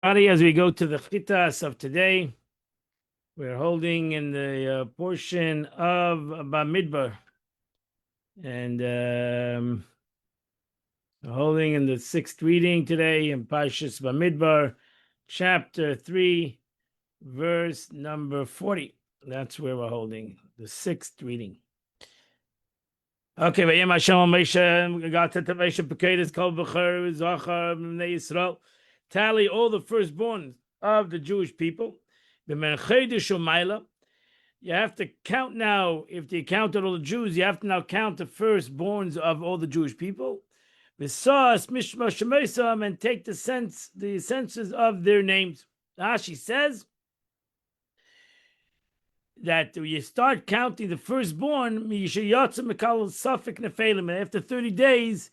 As we go to the chitas of today, we're holding in the portion of Bamidbar, and holding in the sixth reading today in Parshas Bamidbar, chapter 3, verse number 40. That's where we're holding the sixth reading. Okay, Vayem Hashem al Moshe, God said to Moshe, Pekedes kol b'cher zachar b'nei Yisrael, tally all the firstborn of the Jewish people. You have to count now. If you counted all the Jews, you have to now count the firstborns of all the Jewish people. And take the census of their names. Rashi says that you start counting the firstborn. After 30 days,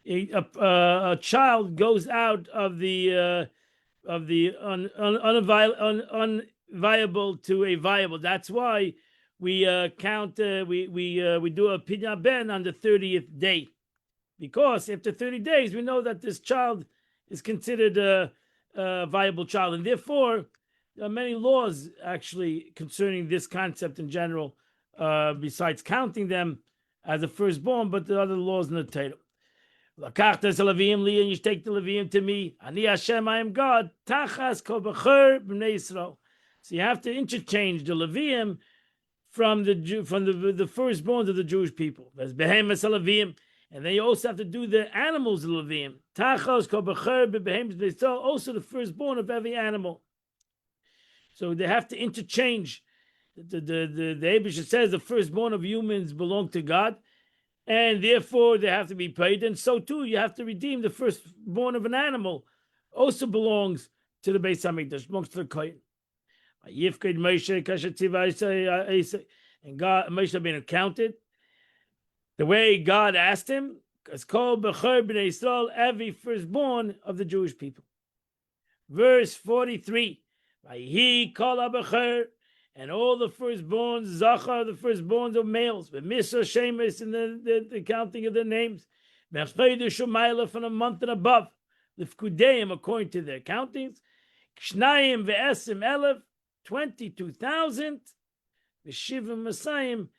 a child goes out of the unviable to a viable. That's why we count. We do a pinyan ben on the 30th day, because after 30 days we know that this child is considered a viable child, and therefore there are many laws actually concerning this concept in general, besides counting them as a firstborn, but the other laws in the Torah. Lakachtas Levim li, and you take the Levim to me. Ani Hashem, I am God. Tachas kol b'cher b'nei Yisrael. So you have to interchange the Levim from the firstborns of the Jewish people. As behemoths Levim, and then you also have to do the animals of Levim. Tachas kol b'cher b'behemoths b'nei Yisrael, also the firstborn of every animal. So they have to interchange. The Eibusha says the firstborn of humans belong to God, and therefore they have to be paid. And so too, you have to redeem the firstborn of an animal. Also belongs to the Beis Hamikdash, belongs to the Kohen. And God, Moshe been accounted the way God asked him, because called b'cher b'nei Yisrael, every firstborn of the Jewish people. Verse 43. He called Abacher, and all the firstborns, Zachar, the firstborns of males, the Misra Shemus, in the counting of their names, from a month and above, the Fkudeim, according to their countings, Kshnayim ve'esim elev, 22,000, the Shivim Masayim,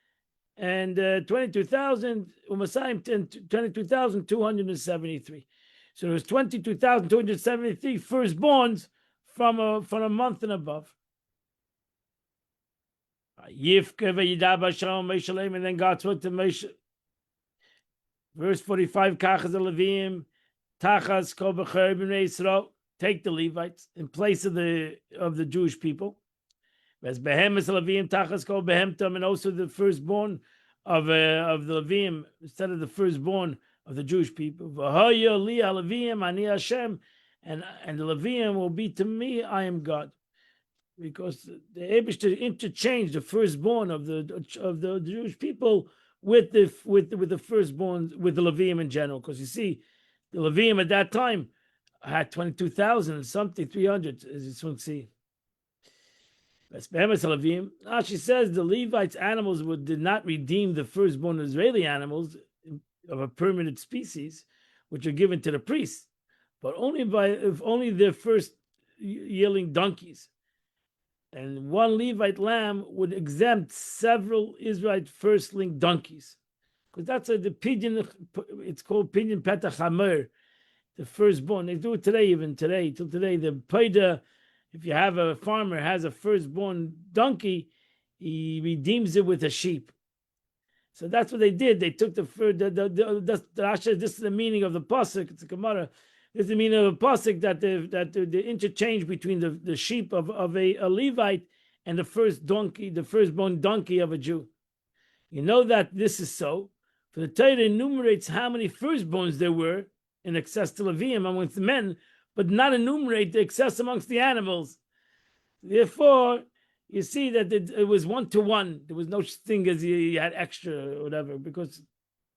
and 22,000, Umasayim, 22,273. So there was 22,273 firstborns from a month and above. And then God spoke to Moshe. Verse 45, Kachas Levim, Tachas kol b'cher b'nei Yisrael, take the Levites in place of the Jewish people. As behemoths Levim, Tachas kol behemtam, and also the firstborn of the Levim instead of the firstborn of the Jewish people. V'hoya li Levim ani Hashem, and the Levim will be to me, I am God. Because they're able to interchange the firstborn of the Jewish people with the firstborn, with the Levim in general. Because you see, the Levim at that time had 22,000 and something, 300, as you soon see. She says the Levites' animals did not redeem the firstborn Israeli animals of a permanent species, which are given to the priests, but only their first yearling donkeys. And one Levite lamb would exempt several Israelite firstling donkeys, because that's the pidyon. It's called pidyon petach hamer, the firstborn. They do it today, even today, till today. The paida, if you have a farmer has a firstborn donkey, he redeems it with a sheep. So that's what they did. They took this is the meaning of the pasuk. It's a Gemara. This is the meaning of a pasuk that the interchange between the sheep of a Levite and the firstborn donkey of a Jew. You know that this is so. For the Torah enumerates how many firstborns there were in excess to Levim amongst the men, but not enumerate the excess amongst the animals. Therefore, you see that it was 1-to-1. There was no such thing as you had extra or whatever, because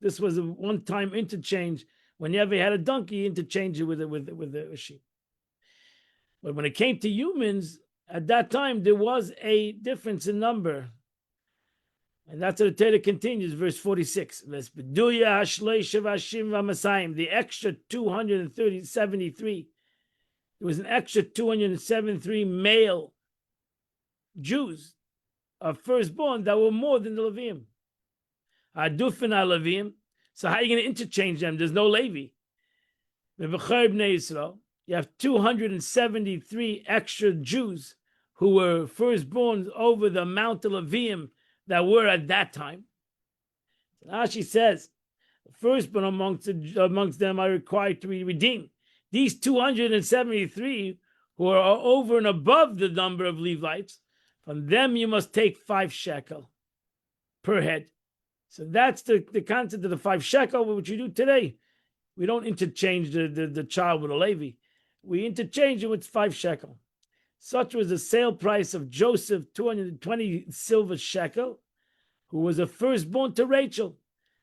this was a one-time interchange. Whenever you had a donkey, interchange it with a sheep. But when it came to humans, at that time there was a difference in number, and that's what the Torah continues, verse 46. The extra 273 there was an extra 273 male Jews of firstborn that were more than the Levim. Adufin Levim. So how are you going to interchange them? There's no Levi. You have 273 extra Jews who were firstborn over the amount of Levim that were at that time. Rashi says, firstborn amongst them are required to be redeemed. These 273 who are over and above the number of Levites, from them you must take 5 shekel per head. So that's the concept of the 5 shekel, which you do today. We don't interchange the child with a Levi. We interchange it with 5 shekel. Such was the sale price of Joseph, 220 silver shekel, who was a firstborn to Rachel.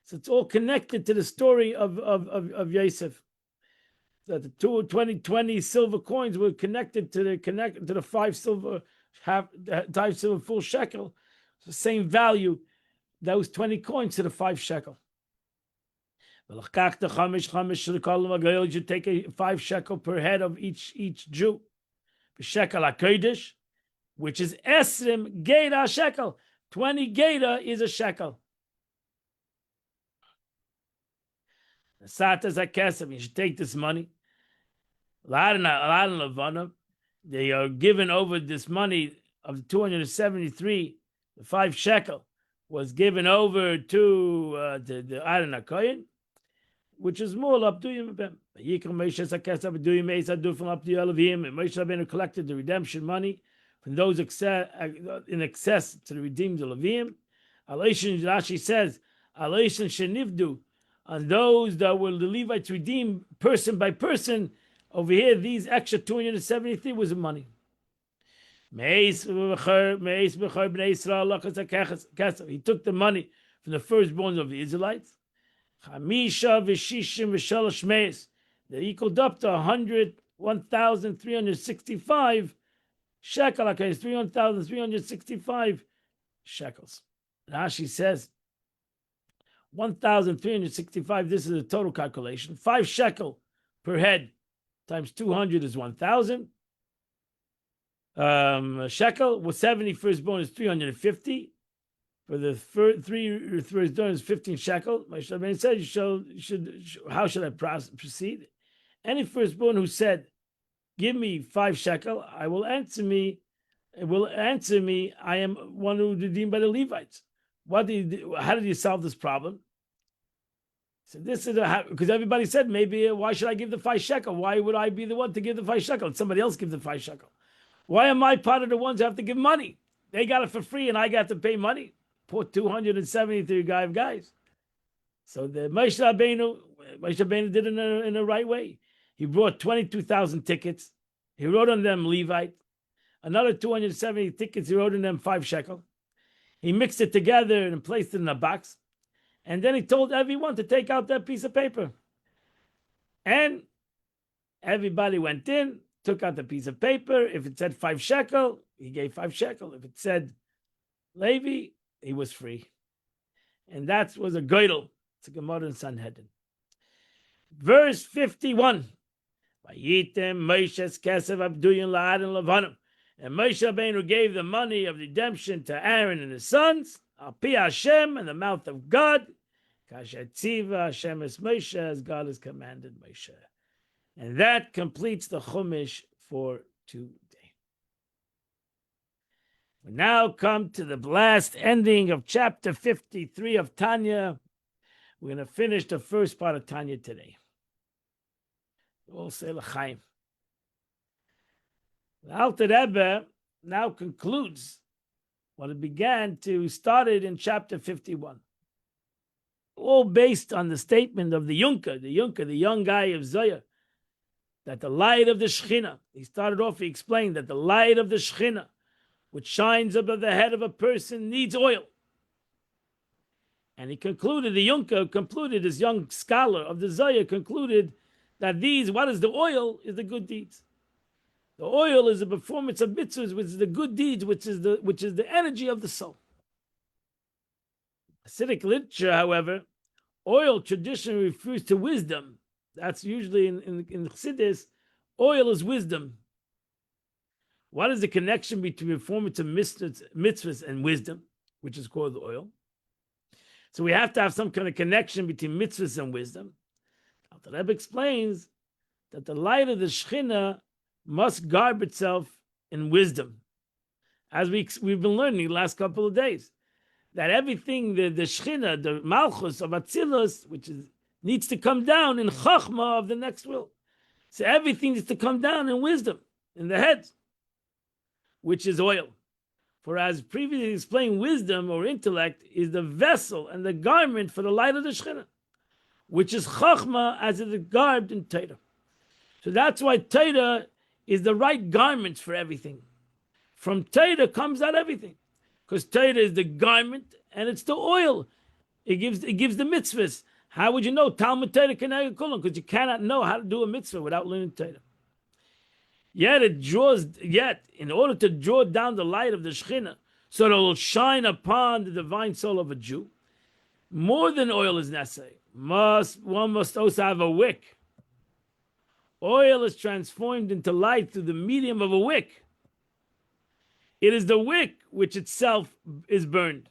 So it's all connected to the story of Yosef. That the 20 silver coins were connected to the 5 silver full shekel. It's the same value. Those 20 coins to the 5 shekel. You should take a 5 shekel per head of each Jew. Shekel HaKodesh, which is Esrim Geda shekel. 20 Geda is a shekel. Satas HaKesef, you should take this money. They are given over this money of the 273, the 5 shekel was given over to the Aaron HaKohen, which is more Abduyim. Moshe Rabbeinu collected the redemption money from those in excess to redeem the Levim. Rashi says, Shenivdu, on those that were the Levites redeemed person by person. Over here, these extra 273 was the money. He took the money from the firstborn of the Israelites. They equaled up to 1,365 shekel. Okay, 3,365 shekels. Rashi says 1,365. This is a total calculation. 5 shekel per head times 200 is 1,000. Shekel with 70 firstborn is 350. For the 3 firstborn is 15 shekel. Moshe Rabbeinu said, how should I proceed? Any firstborn who said, "Give me 5 shekel," will answer me. I am one who redeemed by the Levites. How did you solve this problem? So this is because everybody said, maybe why should I give the 5 shekel? Why would I be the one to give the 5 shekel? Somebody else give the 5 shekel. Why am I part of the ones who have to give money? They got it for free and I got to pay money. Poor 273 guys. So the Moshe Rabbeinu did it in the right way. He brought 22,000 tickets. He wrote on them Levite. Another 270 tickets, he wrote on them 5 shekel. He mixed it together and placed it in a box. And then he told everyone to take out that piece of paper. And everybody went in, took out the piece of paper. If it said 5 shekel, he gave 5 shekel. If it said Levi, he was free. And that was a geidel. It's a Gemara in Sanhedrin. Verse 51. Vayitem Moshe's kesef abduyin la'adin levanim. And Moshe Rabbeinu gave the money of redemption to Aaron and his sons, al pi Hashem, in the mouth of God, kasher tziva Hashem es Moshe, as God has commanded Moshe. And that completes the Chumash for today. We now come to the last ending of chapter 53 of Tanya. We're going to finish the first part of Tanya today. We'll say l'chaim. The Alter Rebbe now concludes what it began to started in chapter 51. All based on the statement of the Yunker, the young guy of Zohar, that the light of the Shekhinah, he explained that the light of the Shekhinah, which shines above the head of a person, needs oil. And he concluded, the Yunker concluded, this young scholar of the Zohar concluded that what is the oil, is the good deeds. The oil is the performance of mitzvahs, which is the good deeds, which is the energy of the soul. Hasidic literature, however, oil traditionally refers to wisdom. That's usually in Chassidus. Oil is wisdom. What is the connection between performance of mitzvahs and wisdom, which is called oil? So we have to have some kind of connection between mitzvahs and wisdom. The Rebbe explains that the light of the Shekhinah must garb itself in wisdom. As we've been learning the last couple of days, that everything, the Shekhinah, the Malchus of Atzilus, which needs to come down in Chachma of the next will. So everything needs to come down in wisdom, in the head, which is oil. For as previously explained, wisdom or intellect is the vessel and the garment for the light of the Shekhinah, which is Chachma as it is garbed in Torah. So that's why Torah is the right garment for everything. From Torah comes out everything. Because Torah is the garment and it's the oil. It gives the mitzvahs. How would you know? Talmud Torah Keneged Kulam, because you cannot know how to do a mitzvah without learning Torah. Yet in order to draw down the light of the Shekhinah, so that it will shine upon the divine soul of a Jew, more than oil is necessary. One must also have a wick. Oil is transformed into light through the medium of a wick. It is the wick which itself is burned,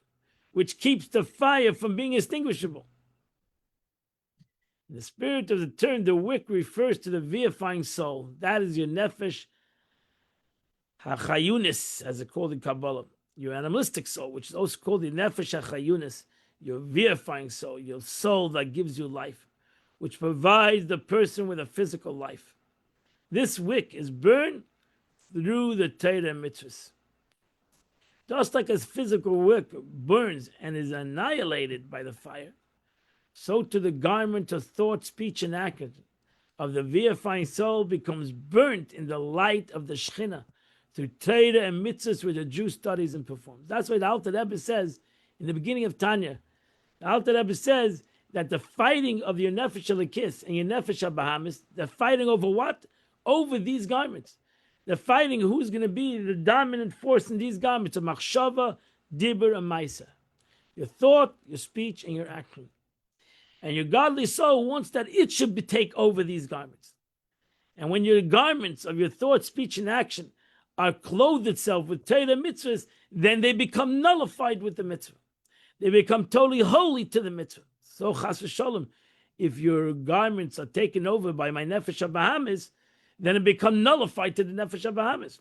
which keeps the fire from being extinguishable. In the spirit of the term, the wick refers to the vivifying soul. That is your nefesh hachayunis, as it's called in Kabbalah. Your animalistic soul, which is also called the nefesh hachayunis, your vivifying soul, your soul that gives you life, which provides the person with a physical life. This wick is burned through the Torah and mitzvahs. Just like a physical wick burns and is annihilated by the fire, so to the garment of thought, speech, and action of the vivifying soul becomes burnt in the light of the Shekhinah through Torah and mitzvahs which the Jew studies and performs. That's why the Alter Rebbe says in the beginning of Tanya, the Alter Rebbe says that the fighting of your nefesh Elikis and your nefesh Bahamis, they're fighting over what? Over these garments. They're fighting who's going to be the dominant force in these garments of machshava, dibur, and maisa. Your thought, your speech, and your action. And your godly soul wants that it should take over these garments. And when your garments of your thought, speech, and action are clothed itself with Torah mitzvahs, then they become nullified with the mitzvah. They become totally holy to the mitzvah. So chas v'sholem, if your garments are taken over by my nefesh Bahamis, then it becomes nullified to the nefesh Bahamis.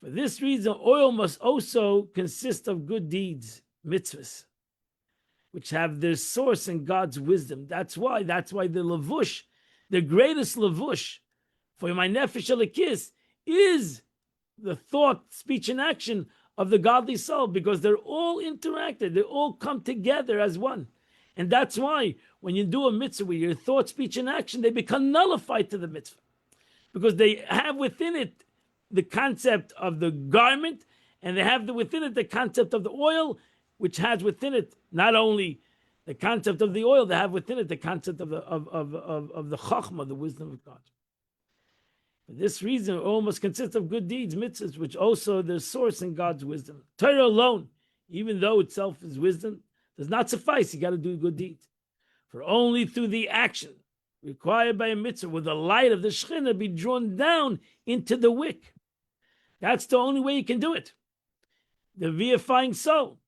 For this reason, oil must also consist of good deeds, mitzvahs, which have their source in God's wisdom. That's why the levush, the greatest levush for my nefesh Elikis is the thought, speech, and action of the godly soul, because they're all interacted. They all come together as one. And that's why when you do a mitzvah with your thought, speech, and action, they become nullified to the mitzvah, because they have within it the concept of the garment, and they have within it the concept of the oil, which has within it not only the concept of the oil, they have within it the concept of the chachma, the wisdom of God. For this reason, oil must consist of good deeds, mitzvahs, which also their source in God's wisdom. Torah alone, even though itself is wisdom, does not suffice. You got to do good deeds. For only through the action required by a mitzvah will the light of the Shekhinah be drawn down into the wick. That's the only way you can do it. The vivifying soul.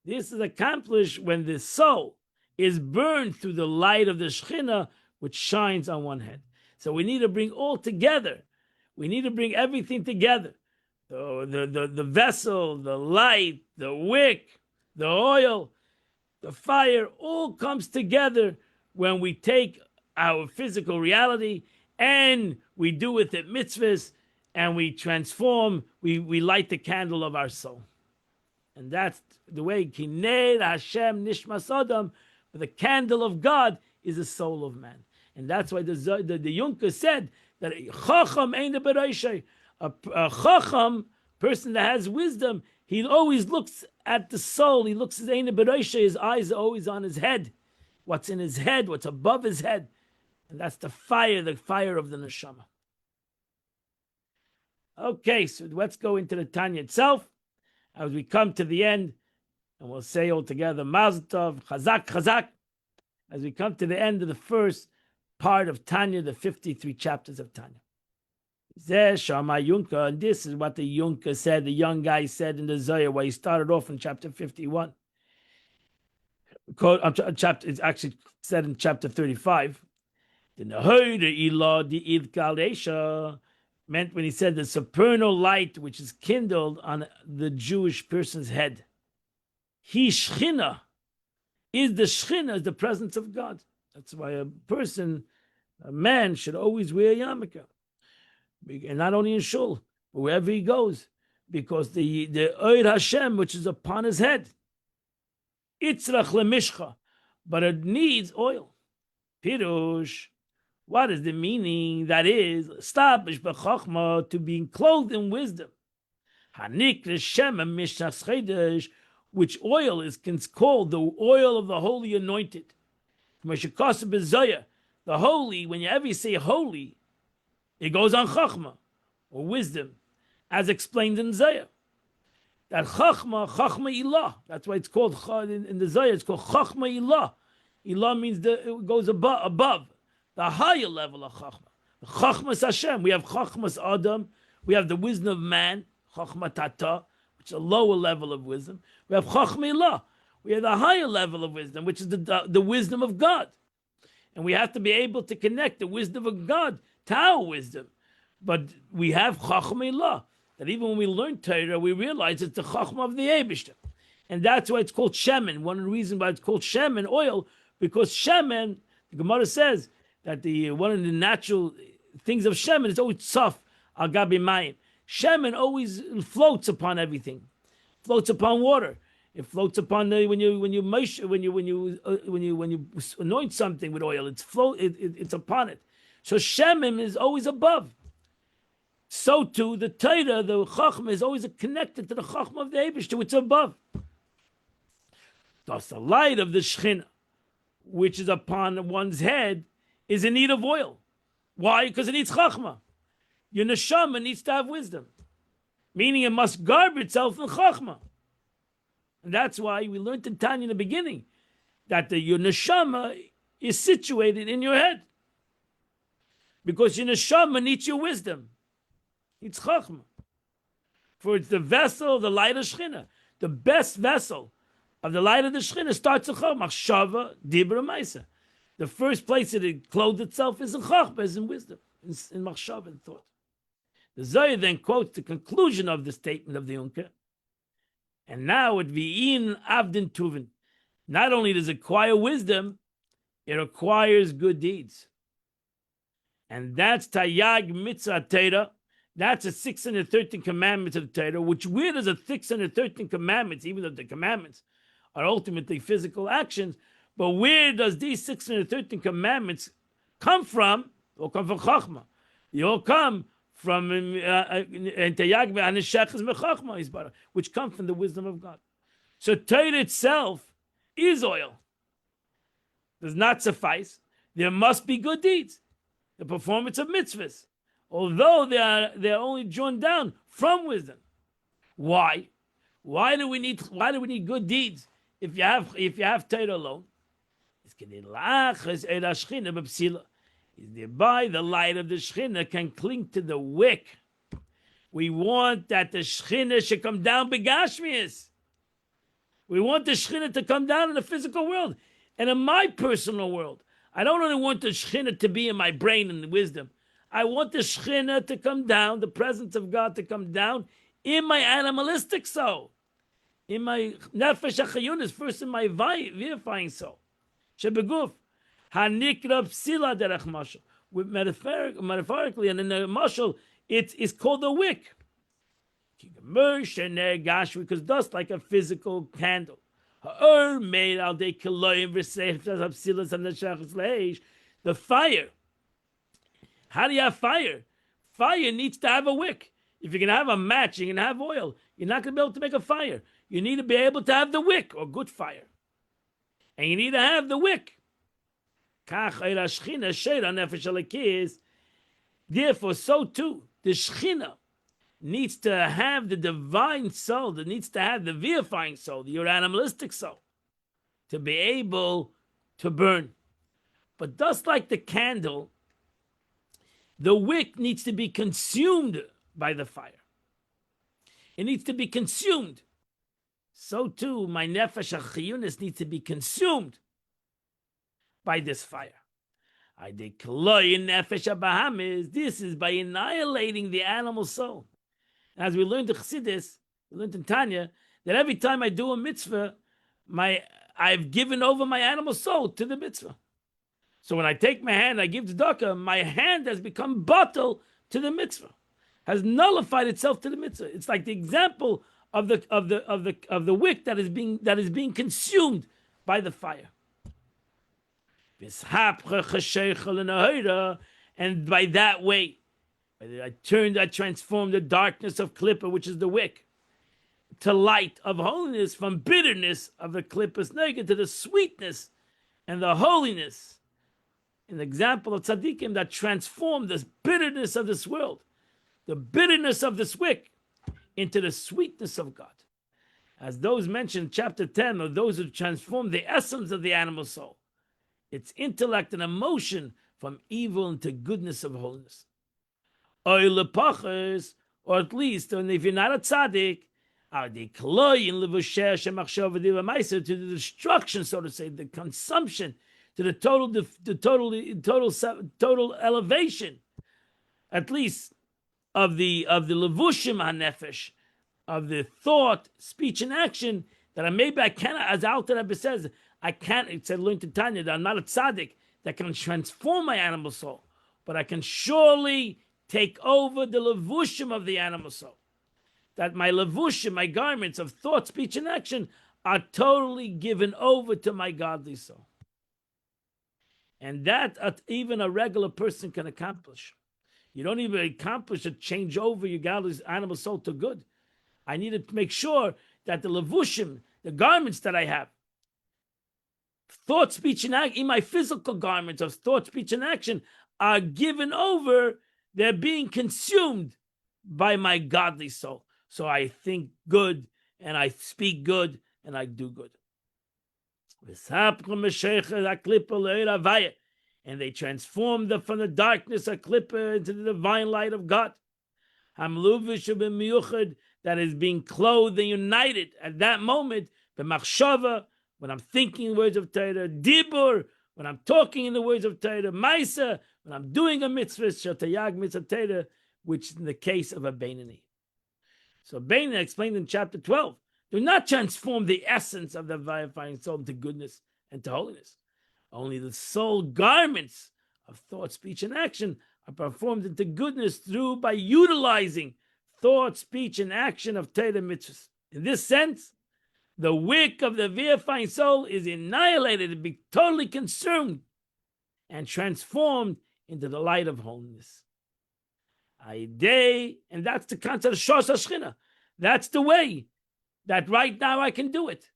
This is accomplished when the soul is burned through the light of the Shekhinah, which shines on one head. So we need to bring all together. We need to bring everything together. The vessel, the light, the wick, the oil, the fire, all comes together when we take our physical reality and we do with it mitzvahs, and we transform, we light the candle of our soul. And that's the way Kinei Hashem Nishmas Adam, the candle of God is the soul of man. And that's why the Yunker said that Chacham ain't a Bereishay. A Chacham, person that has wisdom, he always looks at the soul. He looks at Ein Bereishay. His eyes are always on his head. What's in his head, what's above his head. And that's the fire of the neshama. Okay, so let's go into the Tanya itself. As we come to the end, and we'll say all together, Mazel Tov, Chazak, Chazak, as we come to the end of the first part of Tanya, the 53 chapters of Tanya. Zeh Shama Yunka, and this is what the Yunka said, the young guy said in the Zohar, where he started off in chapter 51. Chapter, it's actually said in chapter 35. The Nehoida Ilah, the Id Kaldesha, meant when he said the supernal light which is kindled on the Jewish person's head. He Shechina is the Shechina, is the presence of God. That's why a man should always wear a yarmulke. And not only in shul, but wherever he goes, because the Oir Hashem, which is upon his head, Itzrach lemishcha, but it needs oil. Pirush, what is the meaning? That is, establish b'chachma, to be clothed in wisdom. Hanik l'shem mishnas chedesh, which oil is called the oil of the holy anointed. The holy, whenever you say holy, it goes on chachma, or wisdom, as explained in Zayah. That chachma ilah. That's why it's called, in the Zayah, it's called chachma ilah. Ilah means it goes above, the higher level of chachma. Chachmas Hashem. We have chachmas Adam. We have the wisdom of man, chachma tata, which is a lower level of wisdom. We have chachma ilah. We have the higher level of wisdom, which is the wisdom of God. And we have to be able to connect the wisdom of God to our wisdom. But we have chachma ilah, that even when we learn Torah, we realize it's the chachma of the Eibishter. And that's why it's called shemen. One of the reasons why it's called shemen, oil, because shemen, the Gemara says that one of the natural things of shemen is always tzaf al gabi mayim. Shemen always floats upon everything, floats upon water. It floats upon when you anoint something with oil. It's upon it. So shemen is always above. So too the Torah, the chachma, is always connected to the chachma of the Eibishter. It's above. Thus, the light of the Shechina, which is upon one's head, is in need of oil. Why? Because it needs chachma. Your neshama needs to have wisdom, meaning it must garb itself in chachma. And that's why we learned in Tanya in the beginning that your neshama is situated in your head, because your neshama needs your wisdom. It's chachma. For it's the vessel of the light of Shechina. The best vessel of the light of the Shechina starts in chachma. Machshava, dibra, maisa. The first place that it clothes itself is in chachma, is in wisdom, in machshava, and thought. The Zohar then quotes the conclusion of the statement of the Yunker. And now it v'in avdin tuvin. Not only does it acquire wisdom, it acquires good deeds. And that's tayag mitzvah Torah. That's the 613 commandments of the Torah, which where does the 613 commandments, even though the commandments are ultimately physical actions, but where does these 613 commandments come from? They all come from Chachma. They all come from which come from the wisdom of God. So Torah itself is oil. Does not suffice. There must be good deeds. The performance of mitzvahs, although they are only drawn down from wisdom. Why? Why do we need good deeds if you have Torah alone? It's thereby the light of the Shechina can cling to the wick. We want that the Shechina should come down begashmias. We want the Shechina to come down in the physical world and in my personal world. I don't only want the Shechina to be in my brain and wisdom. I want the Shechina to come down, the presence of God to come down in my animalistic soul, in my nefesh hachayunis, first in my vivifying soul. Shebeguf, hanikra psila derech mashal. Metaphorically, and in the mashal, it is called a wick. Because dust like a physical candle. The fire. How do you have fire? Fire needs to have a wick. If you're going to have a match, you're going to have oil. You're not going to be able to make a fire. You need to be able to have the wick, or good fire. And you need to have the wick. Therefore, so too, the Shechina needs to have the divine soul, that needs to have the vivifying soul, your animalistic soul, to be able to burn. But just like the candle The wick needs to be consumed by the fire. It needs to be consumed. So too, my nefesh achiyunis needs to be consumed by this fire. I declare nefesh abahamis. This is by annihilating the animal soul. As we learned in Chassidus, we learned in Tanya, that every time I do a mitzvah, I've given over my animal soul to the mitzvah. So when I take my hand, I give tzedakah, my hand has become bottle to the mitzvah, has nullified itself to the mitzvah. It's like the example of the wick that is being consumed by the fire. And by that way, I transform the darkness of Klippa, which is the wick, to light of holiness, from bitterness of the Klippas Nega to the sweetness and the holiness. An example of tzaddikim that transform this bitterness of this world, the bitterness of this wick, into the sweetness of God. As those mentioned in chapter 10, or those who transform the essence of the animal soul, its intellect and emotion from evil into goodness of holiness. Or at least, and if you're not a tzaddik, to the destruction, so to say, the consumption, to the total elevation, at least of the levushim hanefesh, of the thought, speech, and action, that maybe I cannot, as Alter Rebbe says, I can't. It said, learn to Tanya, that I'm not a tzaddik that can transform my animal soul, but I can surely take over the levushim of the animal soul. That my levushim, my garments of thought, speech, and action, are totally given over to my godly soul. And that even a regular person can accomplish. You don't even accomplish to change over your godly animal soul to good. I need to make sure that the levushim, the garments that I have, thought, speech, and action, in my physical garments of thought, speech, and action, are given over. They're being consumed by my godly soul. So I think good, and I speak good, and I do good. And they transform from the darkness of Klippa into the divine light of God. That is being clothed and united at that moment. B'machshava, when I'm thinking words of Torah. Dibur, when I'm talking in the words of Torah. Maisa, when I'm doing a mitzvah. Shatayag mitzvah Torah, which is in the case of a Beinani. So Beinani explained in chapter 12, do not transform the essence of the vivifying soul into goodness and to holiness. Only the soul garments of thought, speech, and action are performed into goodness by utilizing thought, speech, and action of Torah mitzvahs. In this sense, the wick of the vivifying soul is annihilated and be totally consumed and transformed into the light of holiness. And that's the concept of Shos HaShechina. That's the way that right now I can do it,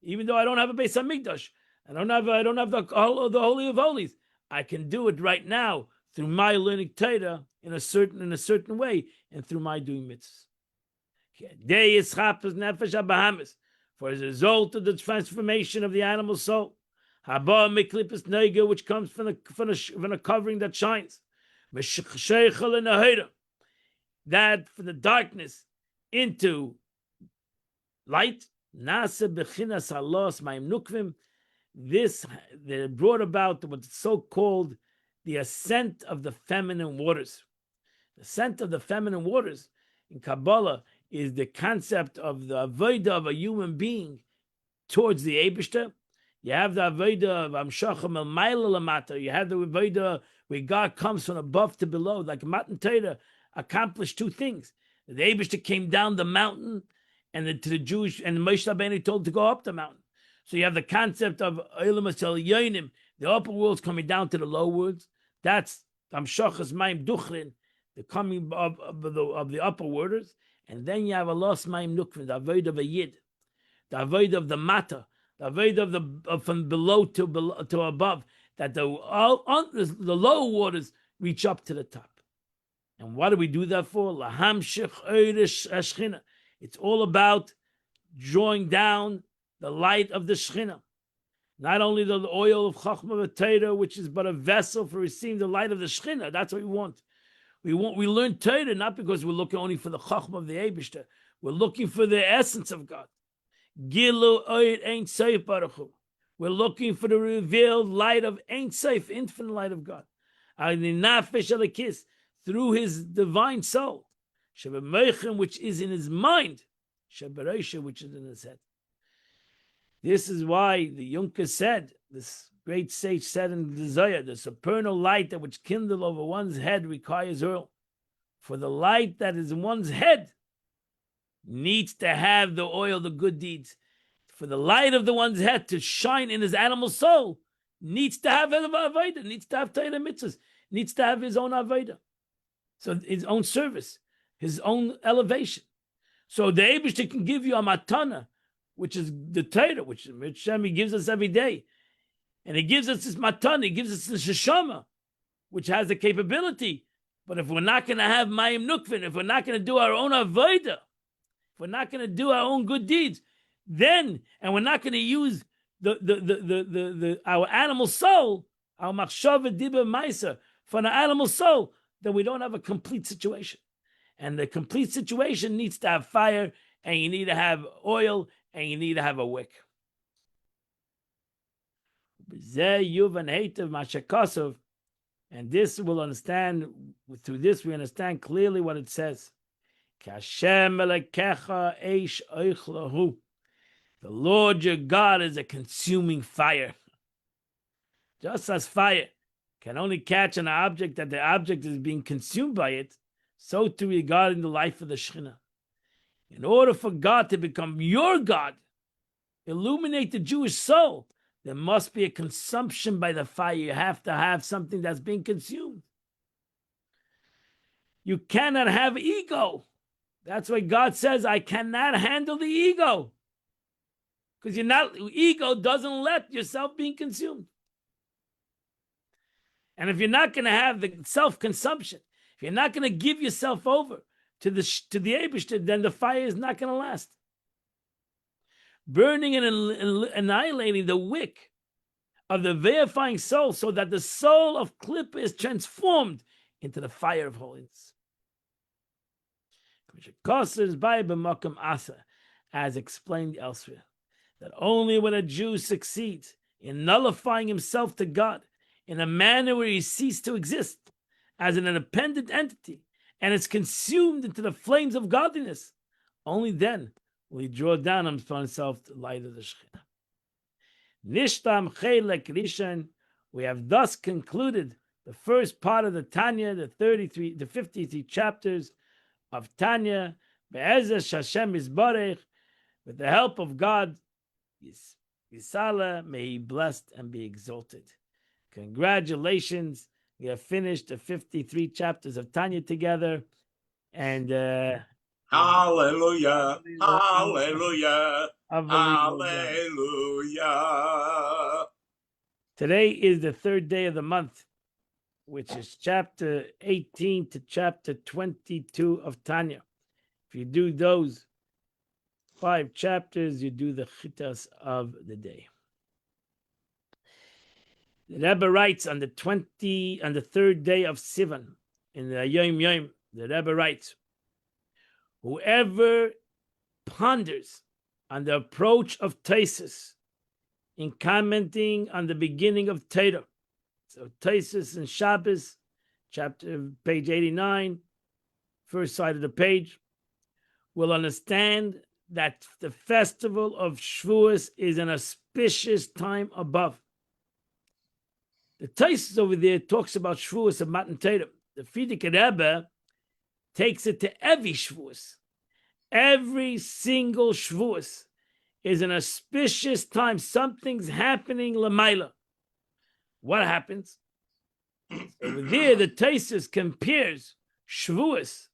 even though I don't have a Beis Hamikdash. I don't have the Holy of Holies. I can do it right now through my learning Torah in a certain way, and through my doing mitzvahs. For as a result of the transformation of the animal soul, which comes from a covering that shines, that from the darkness into light, this they brought about what's so-called the ascent of the feminine waters. The ascent of the feminine waters in Kabbalah is the concept of the avodah of a human being towards the Eibishter. You have the avodah of Amshachim El Maila Lamata. You have the avodah where God comes from above to below. Like Matan Torah accomplished two things. The Eibishter came down the mountain, and to the Jewish, and Moshe Rabbeinu told to go up the mountain. So you have the concept of Olam Asel Yonim, the upper worlds coming down to the lower worlds. That's Amshachas Maim Duchrin, the coming of the upper worlds. And then you have a lost Maim Nukvin, the avodah of a Yid, the avodah of the Mata, the avodah of from below to above, that the lower waters reach up to the top. And what do we do that for? Lahamshich Eirish Ashchina. It's all about drawing down the light of the Shechina. Not only the oil of Chachma V'Torah, which is but a vessel for receiving the light of the Shechina. That's what we want. We learn Torah not because we're looking only for the Chachma of the Eibishter. We're looking for the essence of God. Gilu Oid Ein Seif Baruch Hu. We're looking for the revealed light of Ein Seif, infinite light of God. Nafesh Alakis, through his divine soul. Shebemeichem, which is in his mind. Shebereisha, which is in his head. This is why the Yunker said, this great sage said in the Zohar, the supernal light that which kindle over one's head requires oil. For the light that is in one's head needs to have the oil, the good deeds. For the light of the one's head to shine in his animal soul, needs to have Avodah, needs to have Torah mitzvahs, needs to have his own Avodah. So his own service, his own elevation. So the Eibishter can give you a matana, which is the Torah, which Hashem gives us every day. And he gives us this matana, he gives us this sheshama, which has the capability. But if we're not going to have mayim nukvin, if we're not going to do our own avodah, if we're not going to do our own good deeds, then, and we're not going to use our animal soul, our machshava dibur maisa, for the animal soul, then we don't have a complete situation. And the complete situation needs to have fire, and you need to have oil, and you need to have a wick. And this will understand, through this we understand clearly what it says. The Lord your God is a consuming fire. Just as fire can only catch an object that the object is being consumed by it, so too regarding the life of the Shekhinah. In order for God to become your God, illuminate the Jewish soul, there must be a consumption by the fire. You have to have something that's being consumed. You cannot have ego. That's why God says, I cannot handle the ego. Because ego doesn't let yourself being consumed. And if you're not going to have the self-consumption, if you're not going to give yourself over to the Eibishter, then the fire is not going to last. Burning and annihilating the wick of the verifying soul so that the soul of Klippa is transformed into the fire of holiness. As explained elsewhere, that only when a Jew succeeds in nullifying himself to God in a manner where he ceases to exist as an independent entity and is consumed into the flames of godliness, only then will he draw down upon himself the light of the Shekhinah. Nishtam Chelek Rishon, we have thus concluded the first part of the Tanya, the 53 chapters of Tanya, Be'ezes Hashem Yisbarech, with the help of God, Yisala, may he blessed and be exalted. Congratulations, we have finished the 53 chapters of Tanya together, and hallelujah, hallelujah, hallelujah. Today is the third day of the month, which is chapter 18 to chapter 22 of Tanya. If you do those 5 chapters, you do the chitas of the day. The Rebbe writes on the 3rd day of Sivan, in the Yom Yom, the Rebbe writes, whoever ponders on the approach of Taisus in commenting on the beginning of Torah, so Taisus and Shabbos, page 89, first side of the page, will understand that the festival of Shavuos is an auspicious time above. The Taisus over there talks about Shavuos and Matan Torah. The Frierdiker Rebbe takes it to every Shavuos. Every single Shavuos is an auspicious time. Something's happening l'mayla. What happens? Over there, the Taisus compares Shavuos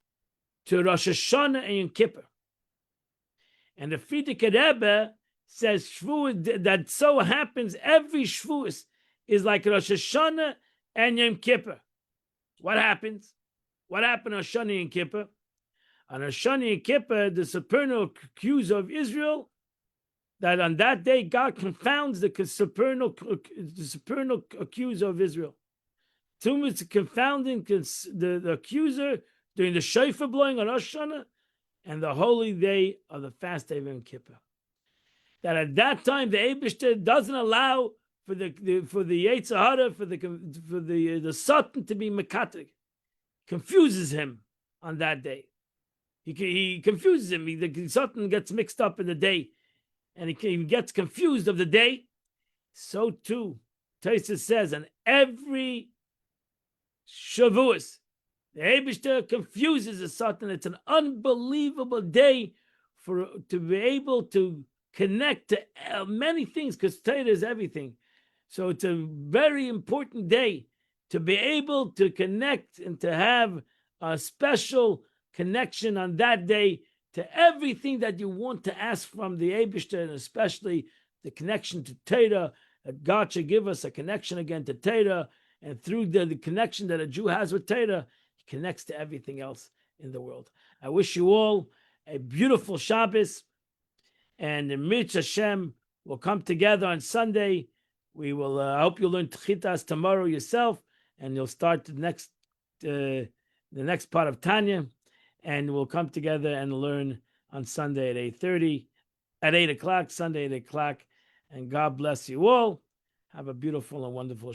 to Rosh Hashanah and Yom Kippur. And the Frierdiker Rebbe says Shavuos, that so happens every Shavuos is like Rosh Hashanah and Yom Kippur. What happens? What happened on Rosh Hashanah and Yom Kippur? On Rosh Hashanah and Yom Kippur, the supernal accuser of Israel, that on that day God confounds the supernal accuser of Israel. Tumas confounding the accuser during the shofar blowing on Rosh Hashanah and the holy day of the fast day of Yom Kippur. That at that time the Eibishter doesn't allow for the Yetzer Hara, for the Satan to be mekatek, confuses him on that day. He confuses him. The Satan gets mixed up in the day, and he gets confused of the day. So too, Tosfos says, and every Shavuos, the Eibishter confuses the Satan. It's an unbelievable day to be able to connect to many things, because Torah is everything. So it's a very important day to be able to connect and to have a special connection on that day to everything that you want to ask from the Eibishter, and especially the connection to Torah, that God should give us a connection again to Torah, and through the connection that a Jew has with Torah, he connects to everything else in the world. I wish you all a beautiful Shabbos, and the Mirz Hashem will come together on Sunday. We will. I hope you'll learn Tchitas tomorrow yourself, and you'll start the next part of Tanya, and we'll come together and learn on Sunday at 8:30, at 8 o'clock, Sunday at 8 o'clock. And God bless you all. Have a beautiful and wonderful